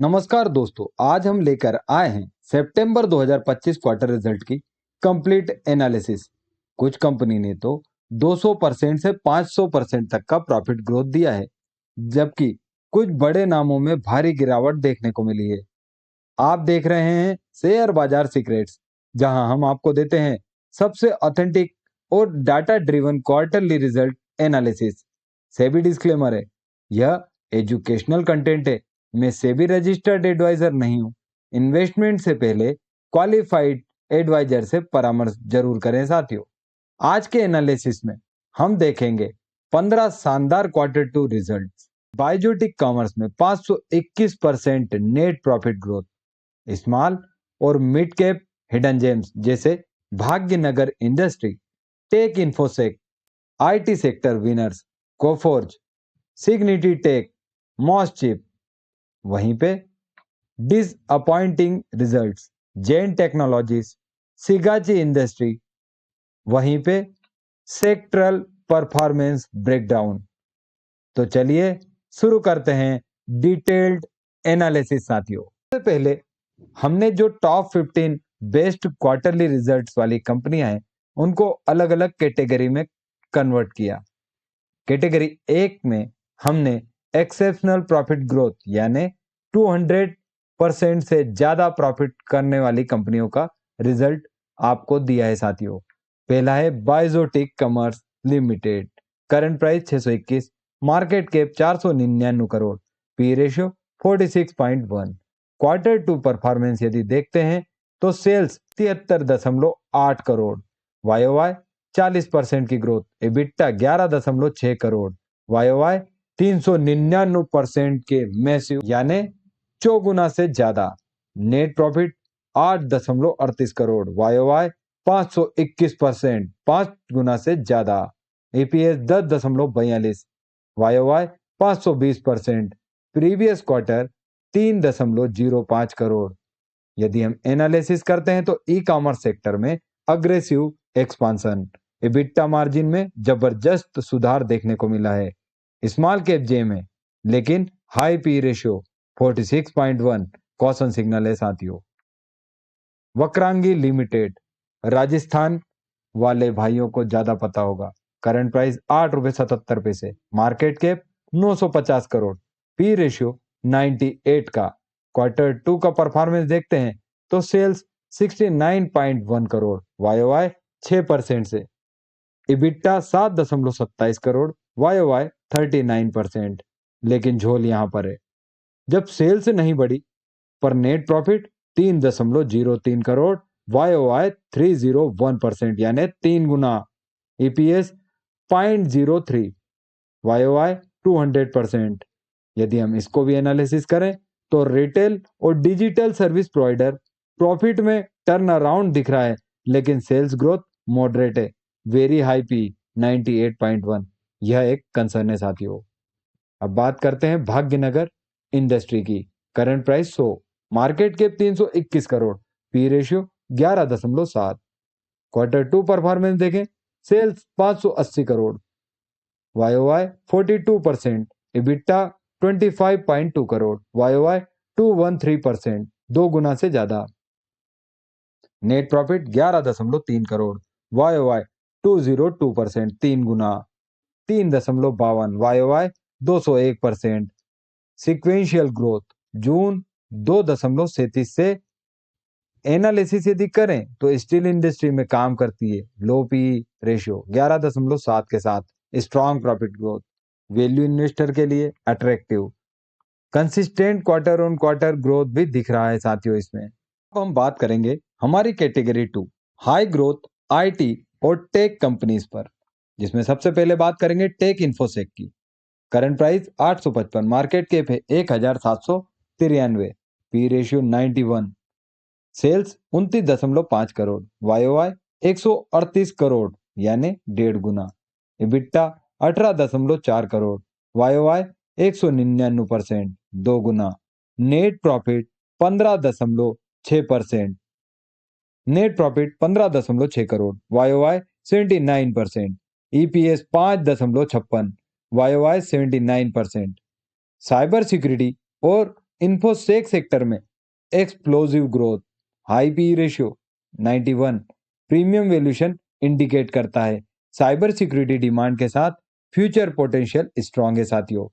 नमस्कार दोस्तों, आज हम लेकर आए हैं सितंबर 2025 क्वार्टर रिजल्ट की कंप्लीट एनालिसिस। कुछ कंपनी ने तो 200% से 500% तक का प्रॉफिट ग्रोथ दिया है, जबकि कुछ बड़े नामों में भारी गिरावट देखने को मिली है। आप देख रहे हैं शेयर बाजार सीक्रेट्स, जहां हम आपको देते हैं सबसे ऑथेंटिक और data driven quarterly result analysis. SEBI disclaimer है, यह एजुकेशनल कंटेंट है। मैं सेबी रजिस्टर्ड एडवाइजर नहीं हूं। इन्वेस्टमेंट से पहले क्वालिफाइड एडवाइजर से परामर्श जरूर करें साथियों। आज के एनालिसिस में हम देखेंगे 15 शानदार quarter two results. Biotic commerce में 521% नेट प्रॉफिट ग्रोथ। स्मॉल और मिड कैप हिडन जेम्स जैसे Bhagyanagar industry, tech infosec, IT sector winners, Coforge, Cigniti tech, MosChip. वहीं पे disappointing results, Jain technologies, Sigachi industry. वहीं पे सेक्टरल परफॉर्मेंस ब्रेकडाउन। तो चलिए शुरू करते हैं डिटेल्ड एनालिसिस साथियों। सबसे पहले हमने जो टॉप 15 बेस्ट क्वार्टरली रिजल्ट्स वाली कंपनियां हैं, उनको अलग अलग कैटेगरी में कन्वर्ट किया। कैटेगरी एक में हमने एक्सेप्शनल प्रॉफिट ग्रोथ यानी 200% से ज्यादा प्रॉफिट करने वाली कंपनियों का रिजल्ट आपको दिया है साथियों। पहला है Biotic Commerce Limited. Current price 621, market cap 499 crore, P ratio 46.1। Quarter two performance यदि देखते हैं तो सेल्स 73.8 करोड़, वाईओवाई 40% की ग्रोथ, एबिटा 11.6 करोड़, वाईओवाई 399% के मैसिव यानी चौगुना से ज्यादा। नेट प्रॉफिट 8.38 करोड़, वाईओवाई 521%, 5 गुना से ज्यादा। ईपीएस 10.42, वाईओवाई 520%। Previous quarter 3.05 crore. यदि हम एनालिसिस करते हैं तो ई कॉमर्स सेक्टर में अग्रेसिव एक्सपांशन, एबिटा मार्जिन में जबरदस्त सुधार देखने को मिला है। स्मॉल कैप जे में लेकिन high P ratio 46.1 caution signal है साथियों। वक्रांगी लिमिटेड, राजस्थान वाले भाइयों को ज्यादा पता होगा। करंट प्राइस 8.77 रुपए, market cap 950 crore, P ratio 98 का। क्वार्टर टू का परफॉर्मेंस देखते हैं तो सेल्स 69.1 करोड़, वाईओवाई 6% से। इबिटा 7.27 करोड़, वाईओवाई 39%। लेकिन झोल यहां पर है, जब सेल्स नहीं बढ़ी पर नेट प्रॉफिट 3.03 करोड़, वाईओवाई 301% यानी 3 गुना। ईपीएस 0.03, वाईओवाई 200%। यदि हम इसको भी एनालिसिस करें तो रिटेल और डिजिटल सर्विस प्रोवाइडर प्रॉफिट में टर्न अराउंड दिख रहा है, लेकिन सेल्स ग्रोथ मॉडरेट है। वेरी हाई पी 98.1, यह एक कंसर्न है साथियों। अब बात करते हैं भाग्यनगर इंडस्ट्री की। Current price 100, market cap 321 crore, P ratio 11.7। Quarter two performance देखें, sales 580 crore, YOY 42%, EBITDA 25.2 crore, YOY 213%, 2 गुना से ज्यादा। नेट प्रॉफिट 11.3 करोड़, वाईओवाई 202%, 3 गुना। 3.52, वाईओवाई 201%। सिक्वेंशियल ग्रोथ जून 2.37 से एनालिसिस यदि करें तो स्टील इंडस्ट्री में काम करती है। लो पी रेशियो 11.7 के साथ strong profit growth, value investor के लिए attractive. Consistent quarter on quarter growth भी दिख रहा है साथियों इसमें। अब हम बात करेंगे हमारी कैटेगरी 2 हाई ग्रोथ आईटी और टेक कंपनीज पर, जिसमें सबसे पहले बात करेंगे टेक इन्फोसेक की। करंट प्राइस 855, मार्केट कैप है 1793, P ratio 91। Sales 29.5 crore, YOY 138 crore यानी 1.5 गुना। इबिटा 18.4 करोड़, वाईओवाई 199%, 2 गुना। Net profit 15.6%, net profit 15.6 crore, YOY 79%। EPS 5.56, YOY 79%। Cyber security और इन्फोसेक सेक्टर में explosive growth, high P ratio 91, premium valuation indicate करता है। Cyber security demand के साथ फ्यूचर पोटेंशियल स्ट्रांग है साथियों।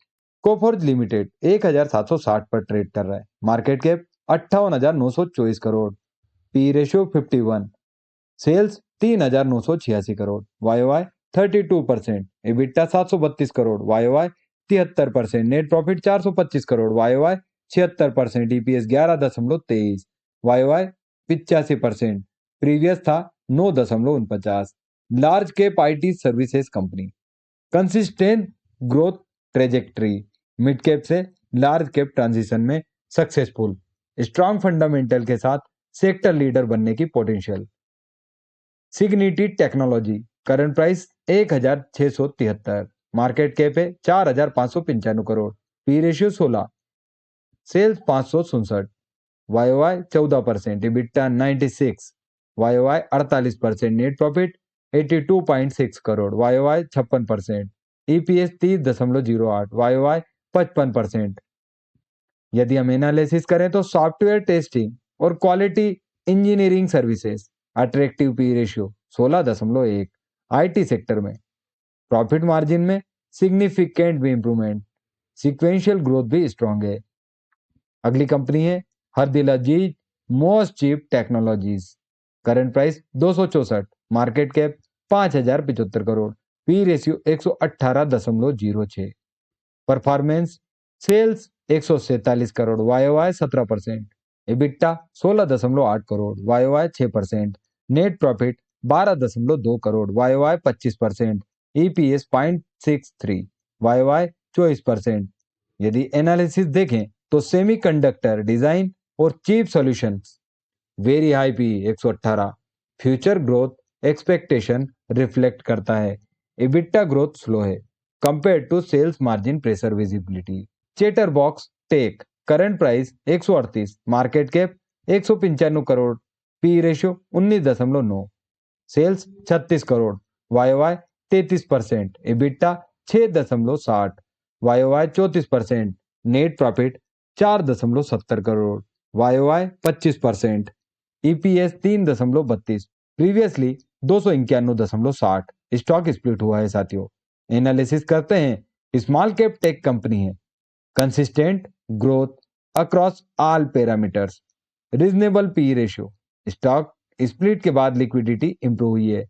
कोफोर्ज लिमिटेड 1760 पर ट्रेड कर रहा है। Market cap 58,924 crore, P ratio 51, sales 3,986 crore, YOY 32%, EBITDA 732 crore, YOY 73%, net profit 425 crore, YOY 76%, EPS 11.23, YOY 85%, previous था 9.49। Large cap IT services company, consistent growth trajectory, mid cap से लार्ज कैप ट्रांजिशन में successful, strong fundamental के साथ sector leader बनने की potential. Cigniti technology, current price 1,673, market cap है 4,595 crore, P ratio 16, sales 567, YOY 14%, EBITDA 96, YOY 48%, net profit 82.6 crore, YOY 56%, EPS 30.08, YOY 55%। यदि हम analysis करें तो सॉफ्टवेयर टेस्टिंग और quality engineering services, attractive P ratio 16.1, IT sector में profit margin में significant भी improvement, sequential growth भी स्ट्रांग है। अगली कंपनी है हरदिल अजीज MosChip technologies, current price 264, market cap 5,075 crore, P ratio 118.06, performance sales 147 crore, YOY 17%, EBITDA 16.8 crore, YOY 6%, net profit 12.2 crore, YOY 25%, EPS 0.63, YOY 24%। यदि एनालिसिस देखें तो सेमीकंडक्टर डिजाइन और chip solutions, very high P 118, future growth expectation reflect करता है, EBITDA growth slow है compare to sales margin pressure visibility. Chatterbox tech, current price 138, market cap 195 crore, P ratio 19.9, sales 36 crore, YOY 33%, EBITDA 6.60, YOY 34%, net profit 4.70 crore, YOY 25%, EPS 3.32, previously 291.60। Stock split हुआ है साथियों। Analysis करते हैं, small cap tech company है, consistent growth across all parameters, reasonable P ratio, stock split के बाद liquidity improve हुई है।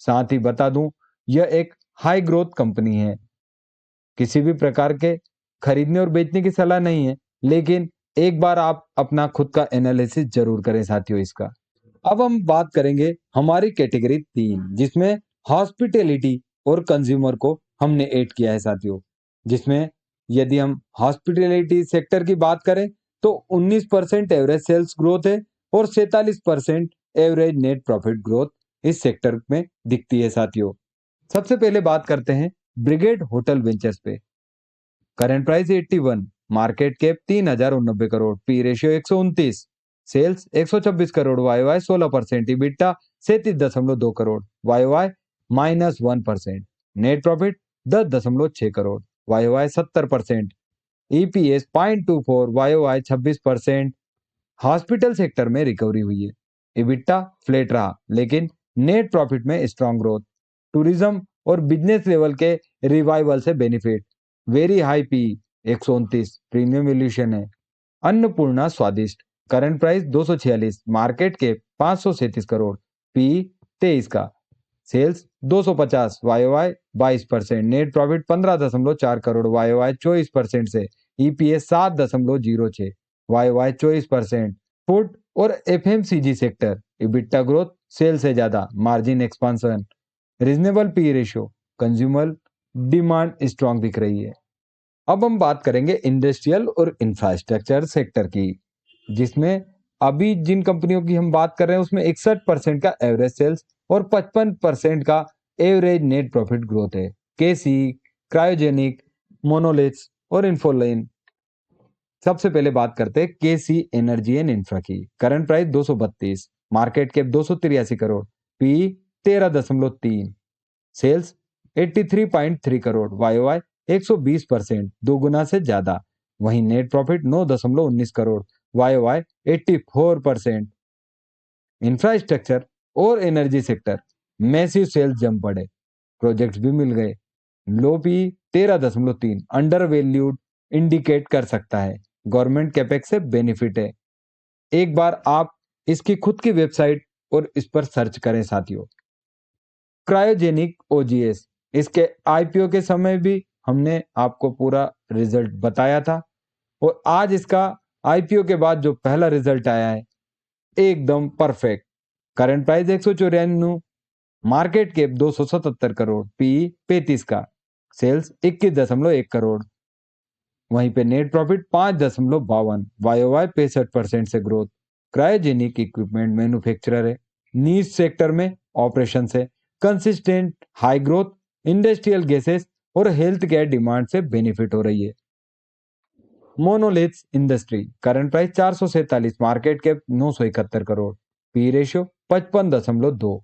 साथ ही बता दूं, यह एक हाई ग्रोथ कंपनी है। किसी भी प्रकार के खरीदने और बेचने की सलाह नहीं है, लेकिन एक बार आप अपना खुद का एनालिसिस जरूर करें साथियों इसका। अब हम बात करेंगे हमारी कैटेगरी 3, जिसमें हॉस्पिटैलिटी और कंज्यूमर को हमने ऐड किया है साथियों। जिसमें यदि हम हॉस्पिटैलिटी सेक्टर की बात करें तो 19% एवरेज सेल्स ग्रोथ है और 47% एवरेज नेट प्रॉफिट ग्रोथ इस सेक्टर में दिखती है साथियों। सबसे पहले बात करते हैं ब्रिगेड होटल वेंचर्स पे। Current price 81, market cap 3,089 crore, P ratio 129, sales 126 crore, YOY 16%, EBITDA 37.2 crore, YOY -1%, net profit 10.6 crore, YOY 70%, EPS 0.24, YOY 26%। Hospital sector में रिकवरी हुई है, EBITDA फ्लैट रहा लेकिन नेट प्रॉफिट में स्ट्रांग ग्रोथ, टूरिज्म और बिजनेस लेवल के रिवाइवल से benefit, very high P 129, premium valuation है। Annapurna Swadisht, current price 246, market cap 537 crore, P 23 का, sales 250, YOY 22%, net profit 15.4 crore, YOY 24% से, ईपीएस 7.06, वाईओवाई 24%। फूड और FMCG sector, EBITDA growth sale से ज्यादा, margin expansion, reasonable P ratio, consumer demand strong दिख रही है। अब हम बात करेंगे इंडस्ट्रियल और इंफ्रास्ट्रक्चर सेक्टर की, जिसमें अभी जिन कंपनियों की हम बात कर रहे हैं उसमें 61% का एवरेज सेल्स और 55% का एवरेज नेट प्रॉफिट ग्रोथ है। केसी, क्रायोजेनिक, मोनोलिथ्स और इन्फोलाइन। सबसे पहले बात करते हैं केसी एनर्जी एंड इंफ्रा की। Current price 232, market cap 283 crore, P 13.3, sales 83.3 crore, YOY 120%, 2 गुना से ज्यादा, वहीं net profit 9.19 crore, YOY 84%। Infrastructure और energy sector massive sales jump बढ़े, प्रोजेक्ट्स भी मिल गए। Low P 13.3 under valued indicate कर सकता है, गवर्नमेंट कैपेक्स से बेनिफिट है। एक बार आप इसकी खुद की वेबसाइट और इस पर सर्च करें साथियों। क्रायोजेनिक ओजीएस, इसके आईपीओ के समय भी हमने आपको पूरा रिजल्ट बताया था और आज इसका आईपीओ के बाद जो पहला रिजल्ट आया है एकदम perfect. Current price 194, market cap 277 crore, P 35 का, सेल्स 21.1 करोड़। वहीं पे नेट प्रॉफिट 5.52, वाईओवाई 65% से ग्रोथ। क्रायोजेनिक इक्विपमेंट मैन्युफैक्चरर है, नीश सेक्टर में ऑपरेशन से consistent high growth, industrial gases और हेल्थ केयर डिमांड से बेनिफिट हो रही है। Monoliths industry, current price 447, market cap 971 crore, P ratio 55.2,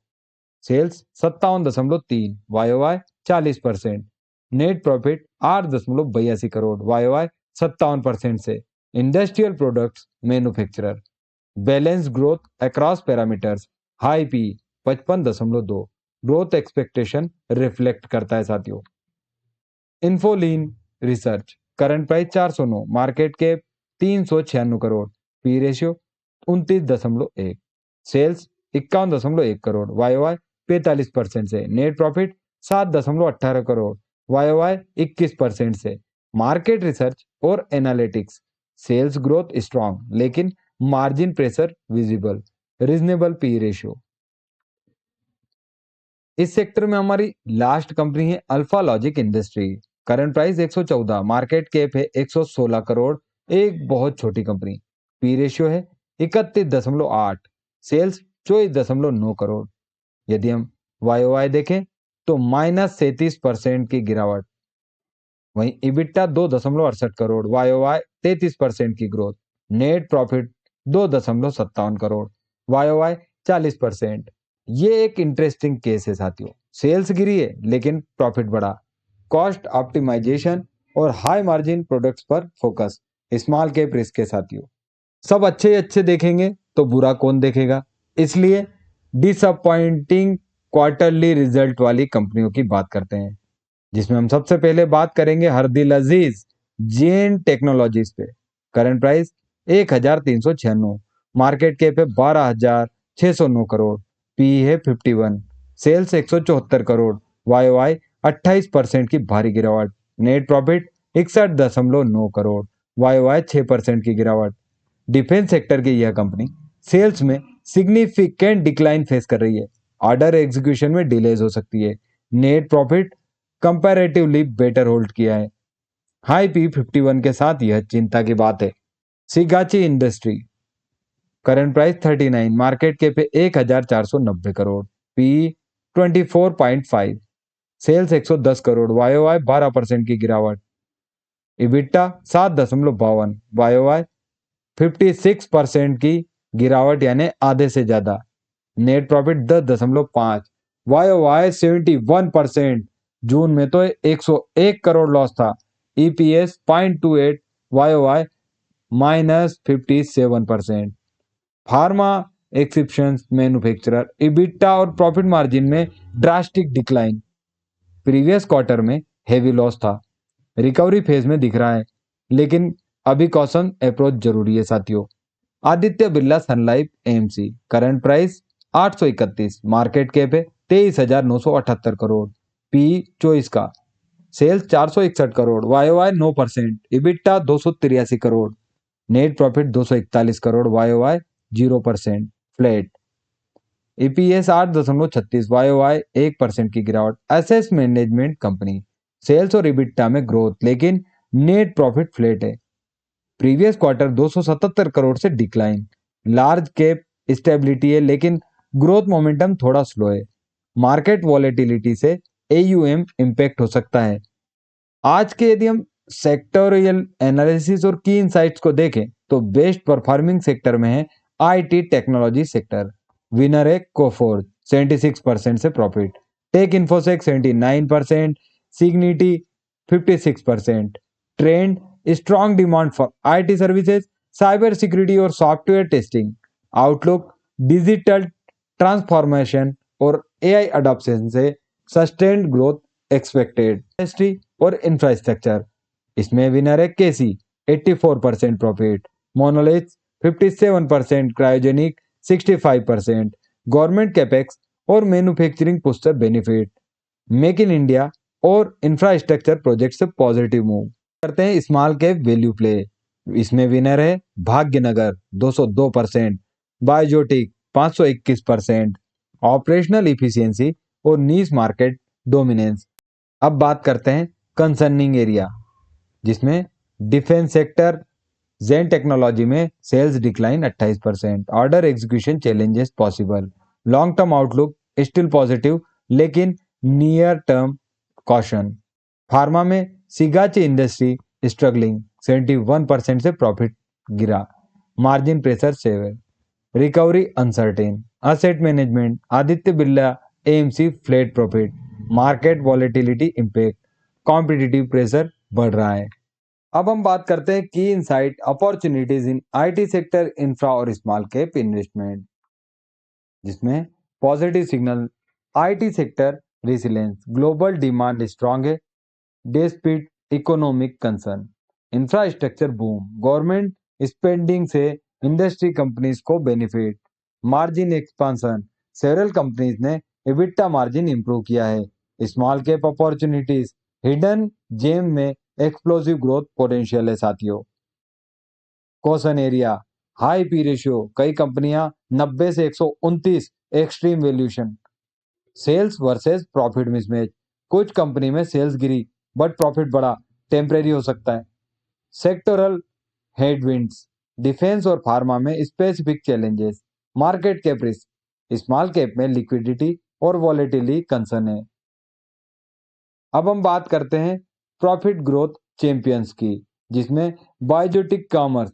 sales 57.3, YOY 40%, net profit 8.82 crore, YOY 57% से। Industrial products manufacturer, balance growth across parameters, high P 55.2, growth expectation reflect करता है साथियों। Infollion research, current price 409, market cap 396 crore, P ratio 29.1, sales 51.1 crore, YOY 45% से। Net profit 7.18 crore, YOY 21% से। Market research और analytics, sales growth strong लेकिन margin pressure visible, reasonable P ratio. इस sector में हमारी लास्ट कंपनी है Alpha Logic industry, current price 114, market cap है 116 करोड़, एक बहुत छोटी कंपनी, पी रेशियो है 31.8, सेल्स 24.9 करोड़। यदि हम वाईओवाई देखें तो -37% की गिरावट। वहीं इबिट्टा 2.68 करोड़, वाईओवाई 33% की growth. Net profit 2.57 crore, YOY 40%। ये एक इंटरेस्टिंग केस है साथियों। सेल्स गिरी है लेकिन प्रॉफिट बढ़ा, कॉस्ट ऑप्टिमाइजेशन और हाई मार्जिन प्रोडक्ट्स पर फोकस, स्मॉल कैप रिस्क के साथियों। सब अच्छे अच्छे देखेंगे तो बुरा कौन देखेगा, इसलिए डिसअपॉइंटिंग क्वार्टरली रिजल्ट वाली कंपनियों की बात करते हैं, जिसमें हम सबसे पहले बात करेंगे हरदिल अजीज जेन टेक्नोलॉजीज पे। करंट प्राइस 1396, मार्केट कैप है 12,609 करोड़, पी है 51, सेल्स 174 करोड़, वाईओवाई 28% की भारी गिरावट। नेट प्रॉफिट 61.9 करोड़, वाईओवाई 6% की गिरावट। डिफेंस सेक्टर की यह कंपनी सेल्स में सिग्निफिकेंट डिक्लाइन फेस कर रही है, ऑर्डर एग्जीक्यूशन में डिलेज हो सकती है। Net profit comparatively better hold किया है, हाई पी 51 के साथ यह चिंता की बात है। Sigachi industry, current price 39, market cap पे 1490 करोड़, पी 24.5, सेल्स 110 करोड़, वाईओवाई 12% की गिरावट। इबिट्टा 7.52, वाईओवाई 56% की गिरावट यानी आधे से ज्यादा। नेट प्रॉफिट 10.5, वाईओवाई 71%, जून में तो 101 करोड़ लॉस था। EPS 0.28, वाईओवाई -57%। Pharma exceptions manufacturer, EBITDA और प्रॉफिट मार्जिन में ड्रास्टिक डिक्लाइन, प्रीवियस क्वार्टर में हेवी लॉस था, रिकवरी फेज में दिख रहा है लेकिन अभी कॉशन अप्रोच जरूरी है साथियों। Aditya Birla Sun Life AMC, current price 831, market cap है 23,978 करोड़, पी 24 का, sales 461 crore, YOY 9%, EBITDA 283 crore, net profit 241 crore, YOY 0%, flat. EPS 8.36, YOY 1% की गिरावट। एसेस मैनेजमेंट कंपनी, सेल्स और इबिट्टा में ग्रोथ लेकिन नेट प्रॉफिट फ्लैट है। प्रीवियस क्वार्टर 277 करोड़ से डिक्लाइन, लार्ज कैप स्टेबिलिटी है लेकिन ग्रोथ मोमेंटम थोड़ा स्लो है। मार्केट वॉलेटिलिटी से एयूएम इंपैक्ट हो सकता है। आज के यदि हम सेक्टोरियल एनालिसिस और की इनसाइट्स को देखें तो बेस्ट परफॉर्मिंग सेक्टर में है आईटी टेक्नोलॉजी सेक्टर, विनर है कोफोर्ज 76% से profit, TAC InfoSec 79%, Cigniti 56%, trend strong demand for IT services, cyber security और software testing. Outlook, digital transformation और एआई अडॉप्शन से सस्टेन्ड ग्रोथ एक्सपेक्टेड। इंडस्ट्री और इंफ्रास्ट्रक्चर, इसमें विनर है KC 84% profit, Monolith 57%, cryogenic 65%, government capex और manufacturing पुस्तर बेनिफिट। मेक इन इंडिया और infrastructure project से पॉजिटिव मूव करते हैं। स्मॉल कैप वैल्यू प्ले, इसमें विनर है भाग्यनगर 202%, बायोटिक 521%, ऑपरेशनल इफिशियंसी और नीश मार्केट डोमिनेंस। अब बात करते हैं कंसर्निंग एरिया, जिसमें डिफेंस सेक्टर, जेन टेक्नोलॉजी में sales decline 28%, order execution challenges possible, long term outlook still positive लेकिन नियर टर्म कॉशन। फार्मा में सिगाची इंडस्ट्री स्ट्रगलिंग 71% से प्रॉफिट गिरा, margin pressure severe, recovery uncertain. Asset management, Aditya Birla AMC flat profit, market volatility impact, competitive pressure बढ़ रहा है। अब हम बात करते हैं की insight opportunities in IT sector, infra और स्मॉल कैप इन्वेस्टमेंट, जिसमें positive signal, IT sector resilience, global demand strong है despite economic concern, infrastructure boom, government spending से इंडस्ट्री कंपनीज को benefit, margin expansion, several companies ने EBITDA margin improve किया है। Small cap opportunities, hidden gem में explosive growth potential है साथियों। Caution area, high P ratio, कई कंपनियां 90 से 129, extreme valuation, sales versus profit mismatch, कुछ कंपनी में सेल्स गिरी बट प्रॉफिट बढ़ा, टेम्परेरी हो सकता है। सेक्टोरल हेडविंड्स, डिफेंस और फार्मा में specific challenges, market cap risk, small cap में लिक्विडिटी और वॉलेटिलिटी कंसर्न है। अब हम बात करते हैं प्रॉफिट ग्रोथ चैंपियंस की, जिसमें Biotic Commerce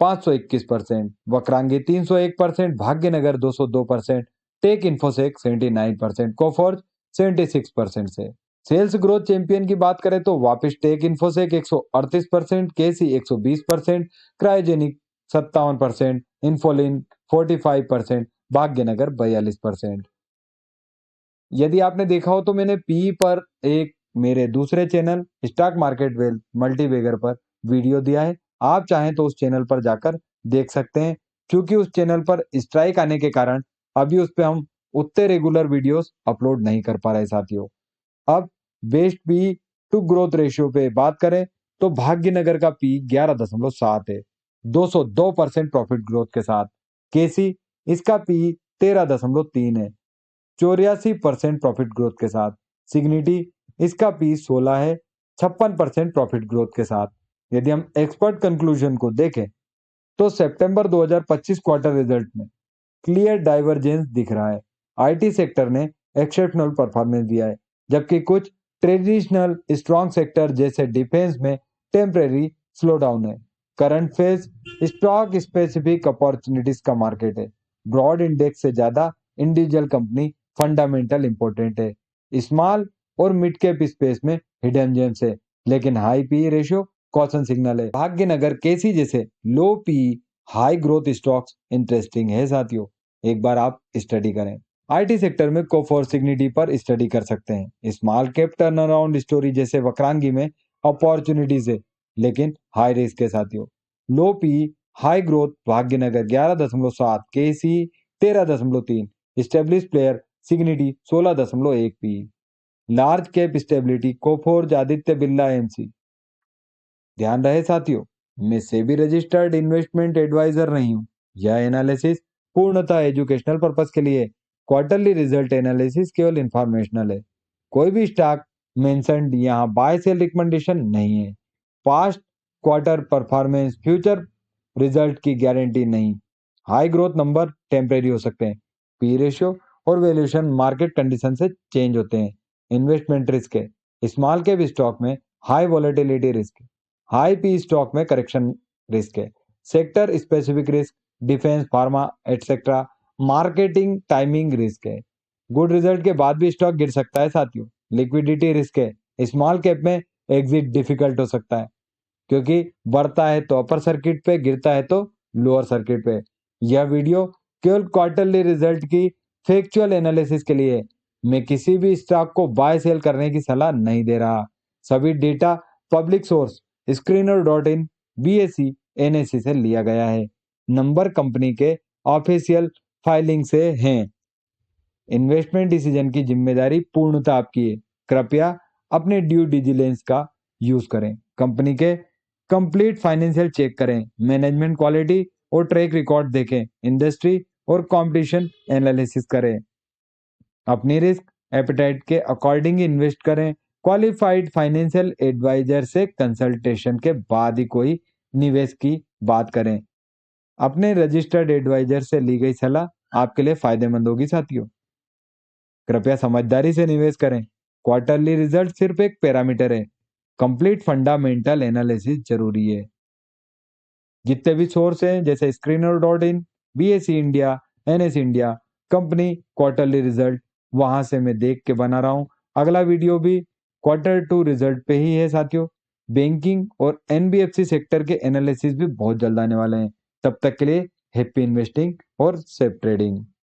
521%, Vakrangee 301%, Bhagyanagar 202%, tech InfoSec 79%, Coforge 76% से। सेल्स ग्रोथ चैंपियन की बात करें तो वापिस टेक इन्फोसेक 138%, केसी 120%, क्रायोजेनिक 57%, इन्फोलिन 45%, भाग्यनगर 42%। यदि आपने देखा हो तो मैंने पी पर एक मेरे दूसरे channel stock market wealth multibagger पर वीडियो दिया है, आप चाहें तो उस चैनल पर जाकर देख सकते हैं, क्योंकि उस चैनल पर स्ट्राइक आने के कारण अभी उस पर हम उतने रेगुलर वीडियोस अपलोड नहीं कर पा रहे साथियों। अब best P to growth ratio पे बात करें तो भाग्यनगर का पी 11.7 है, 202% प्रॉफिट ग्रोथ के साथ। केसी, इसका पी 13.3 है, 84% प्रॉफिट ग्रोथ के साथ। सिग्निटी, इसका पी 16 है, 56% प्रॉफिट ग्रोथ के साथ। यदि हम एक्सपर्ट कंक्लूजन को देखें तो सितंबर 2025 क्वार्टर रिजल्ट में क्लियर डाइवर्जेंस दिख रहा है। आईटी सेक्टर ने एक्सेप्शनल परफॉर्मेंस दिया है, जबकि कुछ ट्रेडिशनल स्ट्रॉन्ग सेक्टर जैसे डिफेंस में टेम्परेरी स्लोडाउन है। Current phase stock specific opportunities का मार्केट है, ब्रॉड इंडेक्स से ज्यादा इंडिविजुअल कंपनी फंडामेंटल इंपॉर्टेंट है। स्मॉल और मिड कैप स्पेस में हिडन जेम्स है, लेकिन high P ratio caution signal है। भाग्यनगर, केसी जैसे लो P high growth stocks interesting है साथियों, एक बार आप स्टडी करें। आईटी सेक्टर में कोफोर सिग्निटी पर स्टडी कर सकते हैं। Small cap turn around story जैसे वक्रांगी में अपॉर्चुनिटीज है, लेकिन हाई रिस्क के साथियों। Low P high growth Bhagyanagar 11.7, KC 13.3, established player Cigniti 16.1 P, large cap stability Coforge Aditya Birla MC. ध्यान रहे साथियों, मैं सेबी रजिस्टर्ड इन्वेस्टमेंट एडवाइजर नहीं हूं। यह एनालिसिस पूर्णतः एजुकेशनल पर्पस के लिए, क्वार्टरली रिजल्ट एनालिसिस केवल इंफॉर्मेशनल है। कोई भी स्टॉक मेंशन्ड यहाँ बाय सेल रिकमेंडेशन नहीं है। Past quarter performance future result की गारंटी नहीं। हाई ग्रोथ नंबर टेम्परेरी हो सकते हैं। पी रेशियो और वैल्यूएशन मार्केट कंडीशन से चेंज होते हैं। इन्वेस्टमेंट रिस्क है, स्मॉल कैप स्टॉक में हाई वॉलेटिलिटी रिस्क है, हाई पी स्टॉक में करेक्शन रिस्क है, sector specific risk, defence pharma etcetera, marketing timing risk है। गुड रिजल्ट के बाद भी स्टॉक गिर सकता है साथियों। लिक्विडिटी रिस्क है, स्मॉल कैप में एग्जिट डिफिकल्ट हो सकता है। क्योंकि बढ़ता है तो अपर सर्किट पे, गिरता है तो लोअर सर्किट पे। यह वीडियो केवल क्वार्टरली रिजल्ट की फैक्चुअल एनालिसिस के लिए है। मैं किसी भी स्टॉक को बाय सेल करने की सलाह नहीं दे रहा। सभी data public source screener.in, BSE, NSE से लिया गया है। नंबर कंपनी के ऑफिशियल फाइलिंग से हैं। इन्वेस्टमेंट डिसीजन की जिम्मेदारी पूर्णतः आपकी है। कृपया अपने ड्यू डिलिजेंस का यूज करें। कंपनी के कंप्लीट फाइनेंशियल चेक करें, मैनेजमेंट क्वालिटी और ट्रैक रिकॉर्ड देखें, इंडस्ट्री और कंपटीशन एनालिसिस करें। अपनी रिस्क एपेटाइट के अकॉर्डिंग इन्वेस्ट करें। क्वालिफाइड फाइनेंशियल एडवाइजर से कंसल्टेशन के बाद ही कोई निवेश की बात करें। अपने रजिस्टर्ड एडवाइजर से ली गई सलाह आपके लिए फायदेमंद होगी साथियों। कृपया समझदारी से निवेश करें। क्वार्टरली रिजल्ट सिर्फ एक पैरामीटर है, कंप्लीट फंडामेंटल एनालिसिस जरूरी है। जितने भी सोर्स हैं जैसे screener.in, BSE India, NSE India, company quarterly result, वहां से मैं देख के बना रहा हूं। अगला वीडियो भी Q2 रिजल्ट पे ही है साथियों। बैंकिंग और NBFC सेक्टर के एनालिसिस भी बहुत जल्द आने वाले हैं। तब तक के लिए हैप्पी इन्वेस्टिंग और सेफ ट्रेडिंग।